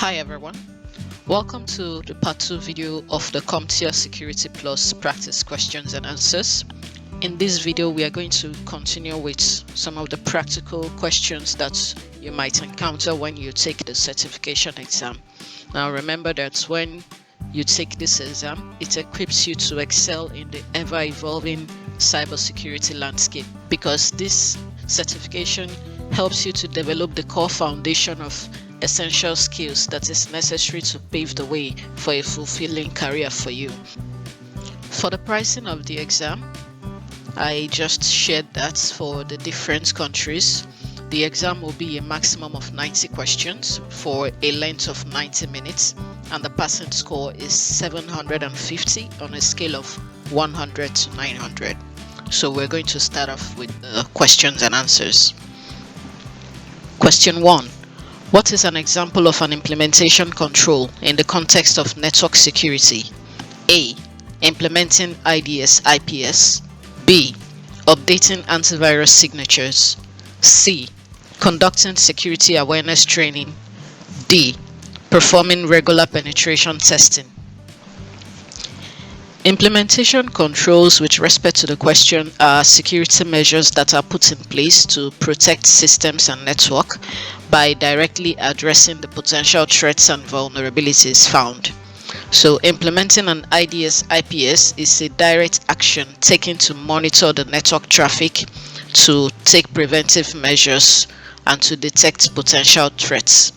Hi everyone, welcome to the part 2 video of the CompTIA Security Plus practice questions and answers. In this video we are going to continue with some of the practical questions that you might encounter when you take the certification exam. Now remember that when you take this exam, it equips you to excel in the ever-evolving cybersecurity landscape, because this certification helps you to develop the core foundation of essential skills that is necessary to pave the way for a fulfilling career for you. For the pricing of the exam, I just shared that for the different countries. The exam will be a maximum of 90 questions for a length of 90 minutes, and the passing score is 750 on a scale of 100 to 900. So we're going to start off with the questions and answers. Question 1. What is an example of an implementation control in the context of network security? A. Implementing IDS/IPS. B. Updating antivirus signatures. C. Conducting security awareness training. D. Performing regular penetration testing. Implementation controls with respect to the question are security measures that are put in place to protect systems and network by directly addressing the potential threats and vulnerabilities found. So implementing an IDS/IPS is a direct action taken to monitor the network traffic, to take preventive measures, and to detect potential threats.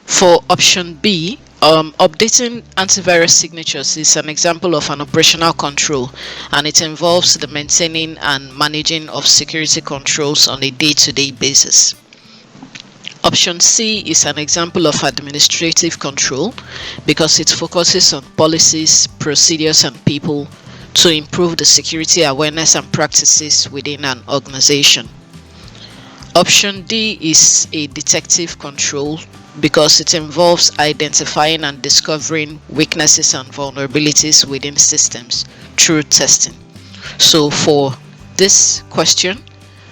For option B, updating antivirus signatures is an example of an operational control, and it involves the maintaining and managing of security controls on a day-to-day basis. Option C is an example of administrative control, because it focuses on policies, procedures, and people to improve the security awareness and practices within an organization. Option D is a detective control, because it involves identifying and discovering weaknesses and vulnerabilities within systems through testing. So for this question,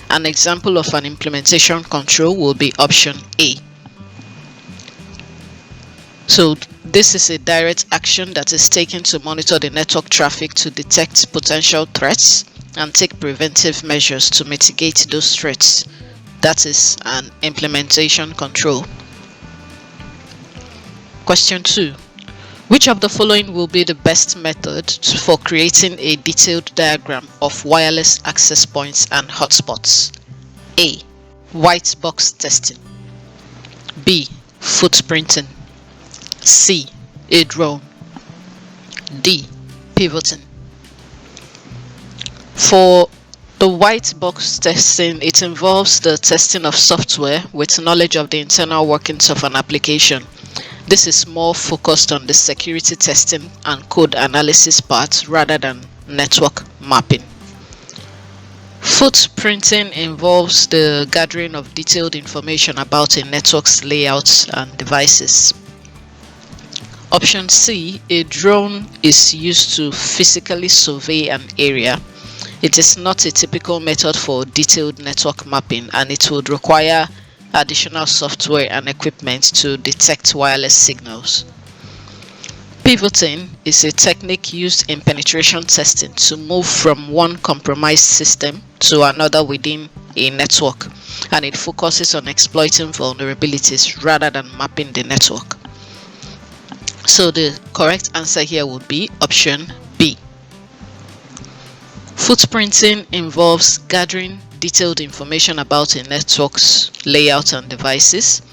an example of an implementation control will be option A. So this is a direct action that is taken to monitor the network traffic to detect potential threats and take preventive measures to mitigate those threats. That is an implementation control. Question 2. Which of the following will be the best method for creating a detailed diagram of wireless access points and hotspots? A. White box testing. B. Footprinting. C. A drone. D. Pivoting. For the white box testing, it involves the testing of software with knowledge of the internal workings of an application. This is more focused on the security testing and code analysis part rather than network mapping. Footprinting involves the gathering of detailed information about a network's layouts and devices. Option C, a drone is used to physically survey an area. It is not a typical method for detailed network mapping, and it would require additional software and equipment to detect wireless signals. Pivoting is a technique used in penetration testing to move from one compromised system to another within a network, and it focuses on exploiting vulnerabilities rather than mapping the network. So the correct answer here would be option B. Footprinting involves gathering detailed information about a network's layout and devices,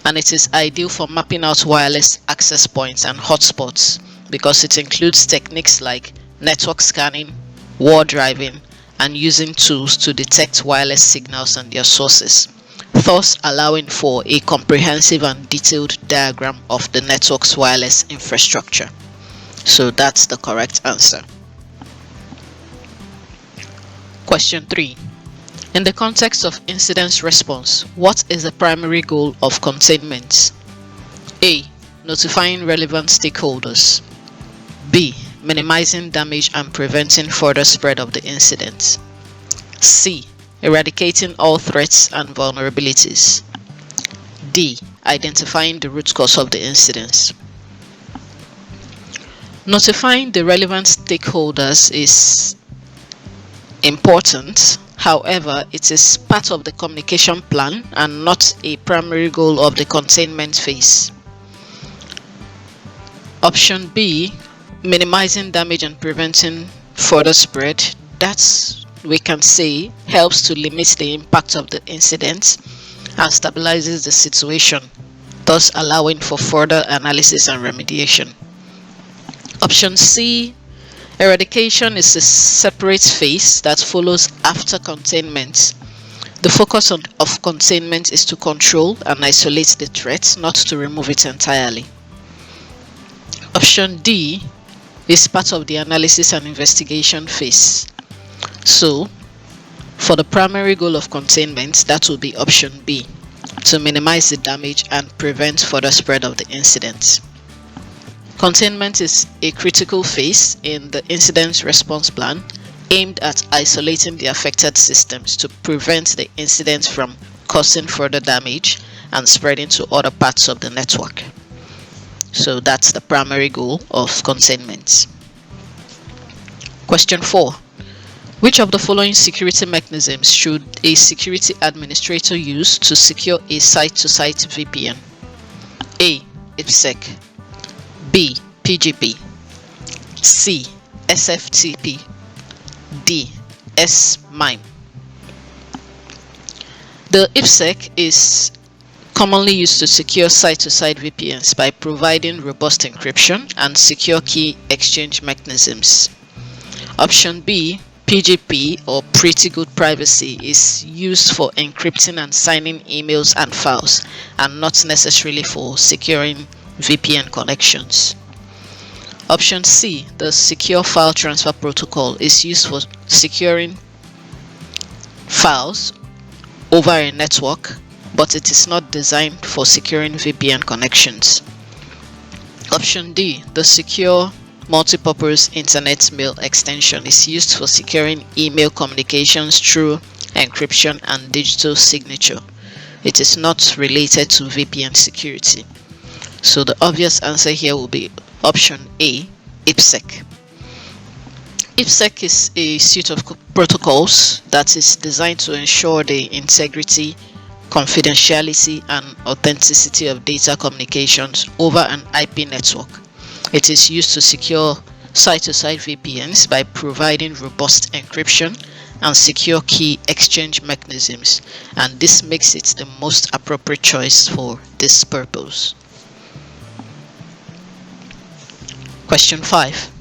and it is ideal for mapping out wireless access points and hotspots, because it includes techniques like network scanning, war driving, and using tools to detect wireless signals and their sources, thus allowing for a comprehensive and detailed diagram of the network's wireless infrastructure. So that's the correct answer. Question 3. In the context of incident response, what is the primary goal of containment? A. Notifying relevant stakeholders. B. Minimizing damage and preventing further spread of the incident. C. Eradicating all threats and vulnerabilities. D. Identifying the root cause of the incident. Notifying the relevant stakeholders is important. However, it is part of the communication plan and not a primary goal of the containment phase. Option B, minimizing damage and preventing further spread. That's, we can say, helps to limit the impact of the incident and stabilizes the situation, thus allowing for further analysis and remediation. Option C, eradication is a separate phase that follows after containment. The focus of containment is to control and isolate the threat, not to remove it entirely. Option D is part of the analysis and investigation phase. So, for the primary goal of containment, that will be option B, to minimize the damage and prevent further spread of the incident. Containment is a critical phase in the incident response plan aimed at isolating the affected systems to prevent the incident from causing further damage and spreading to other parts of the network. So that's the primary goal of containment. Question 4. Which of the following security mechanisms should a security administrator use to secure a site-to-site VPN? A. IPsec. B. PGP. C. SFTP. D. S-MIME. The IPsec is commonly used to secure site-to-site VPNs by providing robust encryption and secure key exchange mechanisms. Option B, PGP or Pretty Good Privacy, is used for encrypting and signing emails and files and not necessarily for securing VPN connections. Option C, the Secure File Transfer Protocol, is used for securing files over a network, but it is not designed for securing VPN connections. Option D, the Secure Multipurpose Internet Mail Extension, is used for securing email communications through encryption and digital signature. It is not related to VPN security. So the obvious answer here will be option A, IPsec. IPsec is a suite of protocols that is designed to ensure the integrity, confidentiality, and authenticity of data communications over an IP network. It is used to secure site-to-site VPNs by providing robust encryption and secure key exchange mechanisms, and this makes it the most appropriate choice for this purpose. Question 5.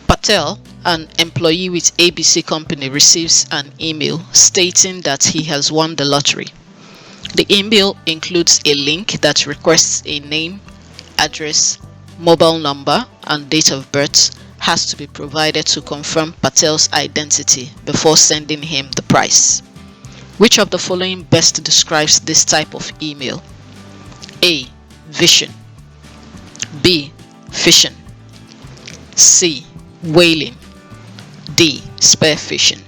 Patel, an employee with ABC Company, receives an email stating that he has won the lottery. The email includes a link that requests a name, address, mobile number, and date of birth has to be provided to confirm Patel's identity before sending him the prize. Which of the following best describes this type of email? A. Phishing. B. Phishing. C. Whaling. D. Spear phishing.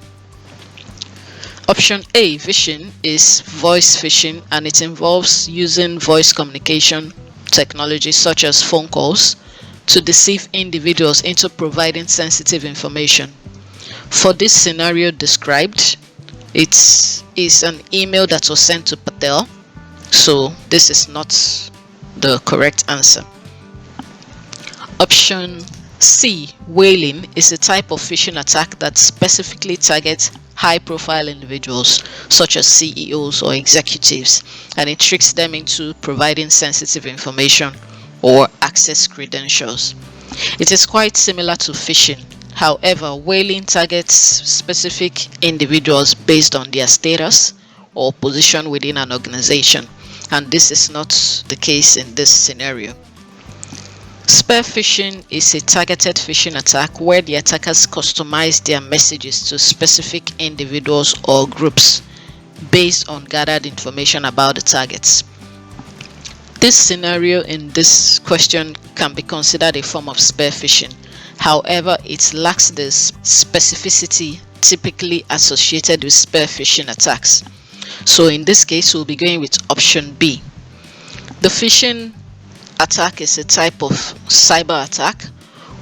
Option A, phishing, is voice phishing, and it involves using voice communication technology such as phone calls to deceive individuals into providing sensitive information. For this scenario described, it is an email that was sent to Patel, so this is not the correct answer. Option C, whaling, is a type of phishing attack that specifically targets high-profile individuals such as CEOs or executives, and it tricks them into providing sensitive information or access credentials. It is quite similar to phishing. However, whaling targets specific individuals based on their status or position within an organization, and this is not the case in this scenario. Spear phishing is a targeted phishing attack where the attackers customize their messages to specific individuals or groups based on gathered information about the targets. This scenario in this question can be considered a form of spear phishing. However, it lacks the specificity typically associated with spear phishing attacks. So in this case, we'll be going with option B. The phishing attack is a type of cyber attack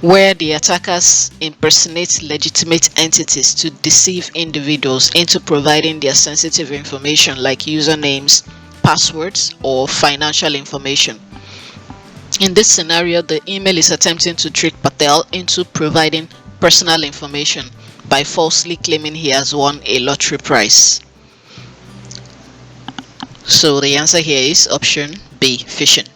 where the attackers impersonate legitimate entities to deceive individuals into providing their sensitive information like usernames, passwords, or financial information. In this scenario, the email is attempting to trick Patel into providing personal information by falsely claiming he has won a lottery prize. So the answer here is option B, phishing.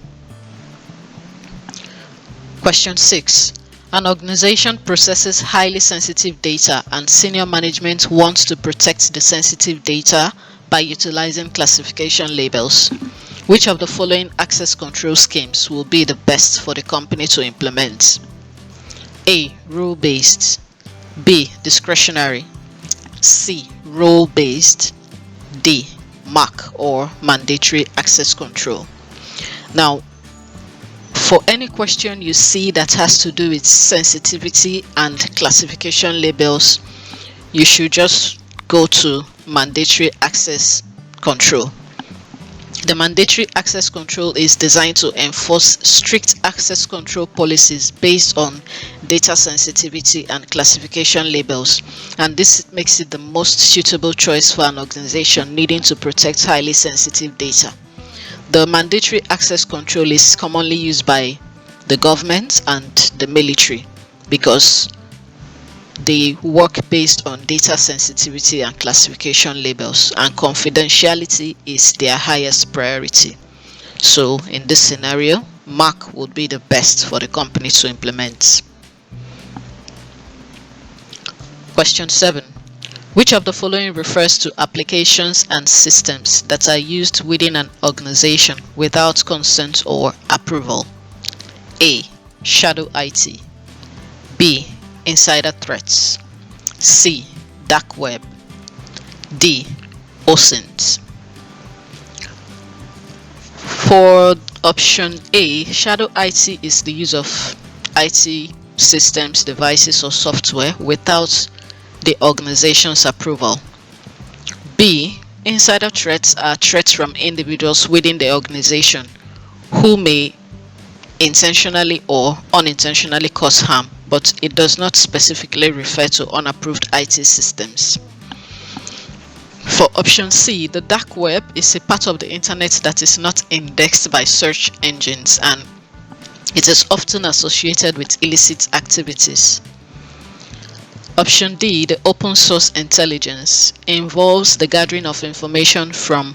Question 6. An organization processes highly sensitive data and senior management wants to protect the sensitive data by utilizing classification labels. Which of the following access control schemes will be the best for the company to implement? A. Rule-based. B. Discretionary. C. Role-based. D. MAC or mandatory access control. Now, for any question you see that has to do with sensitivity and classification labels, you should just go to mandatory access control. The mandatory access control is designed to enforce strict access control policies based on data sensitivity and classification labels, and this makes it the most suitable choice for an organization needing to protect highly sensitive data. The mandatory access control is commonly used by the government and the military because they work based on data sensitivity and classification labels, and confidentiality is their highest priority. So in this scenario, MAC would be the best for the company to implement. Question 7. Which of the following refers to applications and systems that are used within an organization without consent or approval? A. Shadow IT. B. Insider threats. C. Dark web. D. OSINT. For option A, shadow IT is the use of IT systems, devices, or software without the organization's approval. B. Insider threats are threats from individuals within the organization who may intentionally or unintentionally cause harm, but it does not specifically refer to unapproved IT systems. For option C, the dark web is a part of the internet that is not indexed by search engines, and it is often associated with illicit activities. Option D, the open source intelligence, involves the gathering of information from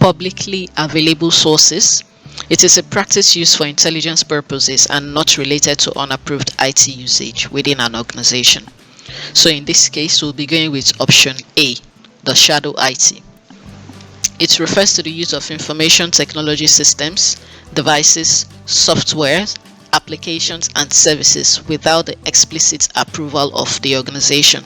publicly available sources. It is a practice used for intelligence purposes and not related to unapproved IT usage within an organization. So in this case, we'll be going with option A, the shadow IT. It refers to the use of information technology systems, devices, software, applications, and services without the explicit approval of the organization.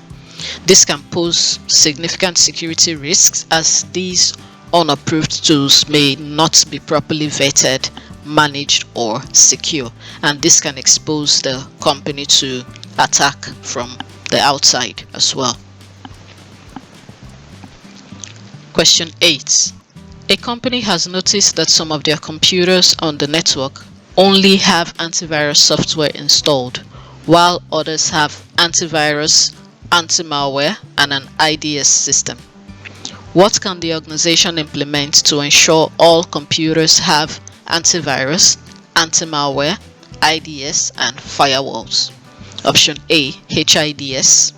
This can pose significant security risks as these unapproved tools may not be properly vetted, managed, or secure, and this can expose the company to attack from the outside as well. Question 8. A company has noticed that some of their computers on the network only have antivirus software installed, while others have antivirus, anti-malware, and an IDS system. What can the organization implement to ensure all computers have antivirus, anti-malware, IDS, and firewalls? Option A, HIDS.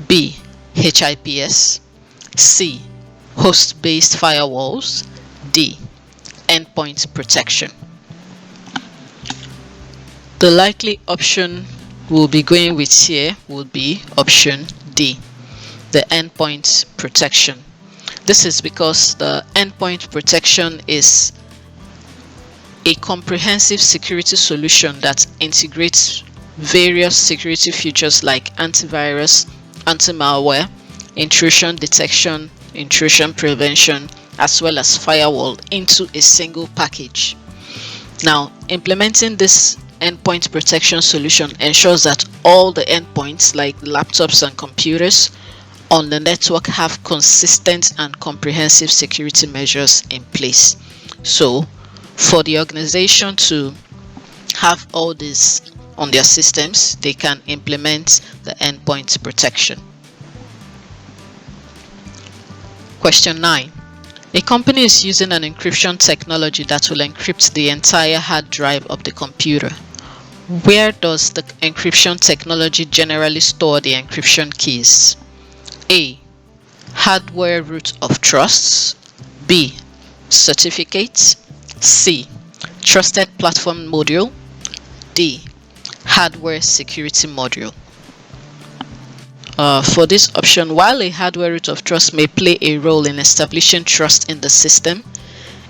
B, HIPS. C, host-based firewalls. D, endpoint protection. The likely option we'll be going with here would be option D, the endpoint protection. This is because the endpoint protection is a comprehensive security solution that integrates various security features like antivirus, anti-malware, intrusion detection, intrusion prevention, as well as firewall into a single package. Now, implementing this endpoint protection solution ensures that all the endpoints like laptops and computers on the network have consistent and comprehensive security measures in place. So, For the organization to have all this on their systems, they can implement the endpoint protection. Question 9. A company is using an encryption technology that will encrypt the entire hard drive of the computer. Where does the encryption technology generally store the encryption keys? A. Hardware root of trust. B. Certificates. C. Trusted platform module. D. Hardware security module. For this option, while a hardware root of trust may play a role in establishing trust in the system,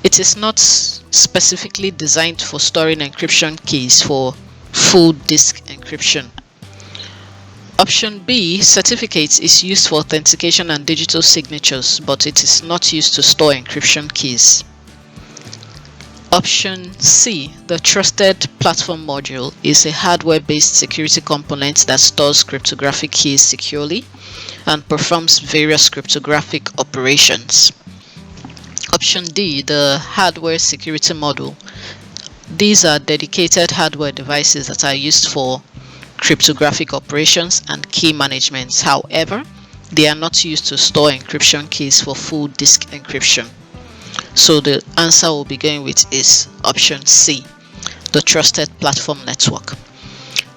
it is not specifically designed for storing encryption keys for full disk encryption. Option B, certificates, is used for authentication and digital signatures, but it is not used to store encryption keys. Option C, the trusted platform module, is a hardware-based security component that stores cryptographic keys securely and performs various cryptographic operations. Option D, the hardware security module. These are dedicated hardware devices that are used for cryptographic operations and key management. However, they are not used to store encryption keys for full disk encryption. So the answer we'll be going with is option C, the trusted platform network.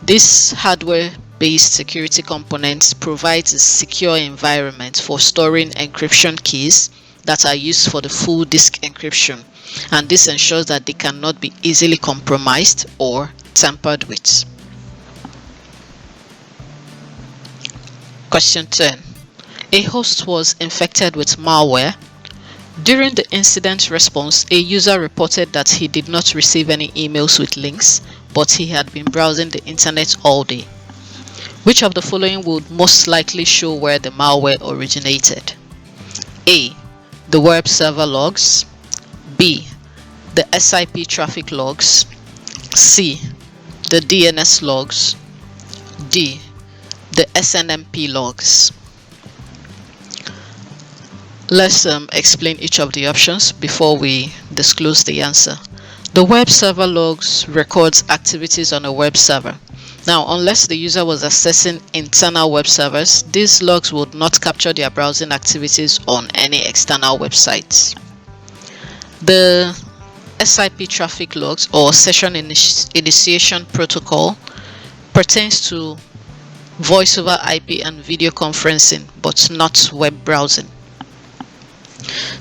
This hardware-based security component provides a secure environment for storing encryption keys that are used for the full disk encryption, and this ensures that they cannot be easily compromised or tampered with. Question 10. A host was infected with malware. During the incident response, a user reported that he did not receive any emails with links, but he had been browsing the internet all day. Which of the following would most likely show where the malware originated? A. The web server logs. B. The SIP traffic logs. C. The DNS logs. D. The SNMP logs. Let's explain each of the options before we disclose the answer. The web server logs records activities on a web server. Now, unless the user was accessing internal web servers, these logs would not capture their browsing activities on any external websites. The SIP traffic logs, or session initiation protocol, pertains to voice over IP and video conferencing, but not web browsing.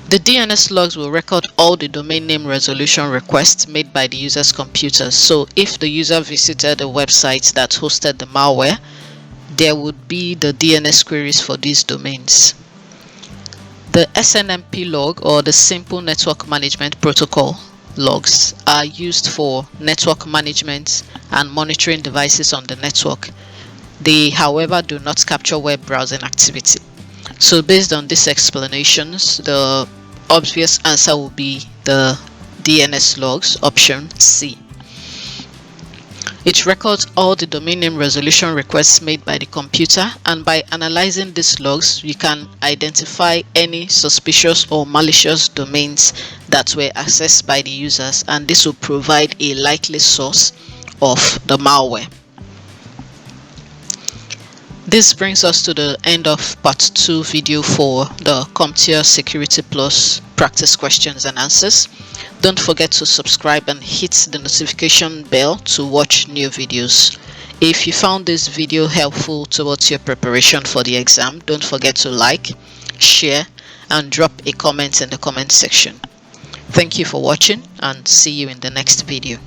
The DNS logs will record all the domain name resolution requests made by the user's computer. So if the user visited a website that hosted the malware, there would be the DNS queries for these domains. The SNMP log, or the Simple Network Management Protocol logs, are used for network management and monitoring devices on the network. They, however, do not capture web browsing activity. So based on these explanations, the obvious answer will be the DNS logs, option C. It records all the domain name resolution requests made by the computer, and by analyzing these logs, you can identify any suspicious or malicious domains that were accessed by the users, and this will provide a likely source of the malware. This brings us to the end of part 2 video for the CompTIA Security Plus practice questions and answers. Don't forget to subscribe and hit the notification bell to watch new videos. If you found this video helpful towards your preparation for the exam, don't forget to like, share, and drop a comment in the comment section. Thank you for watching, and see you in the next video.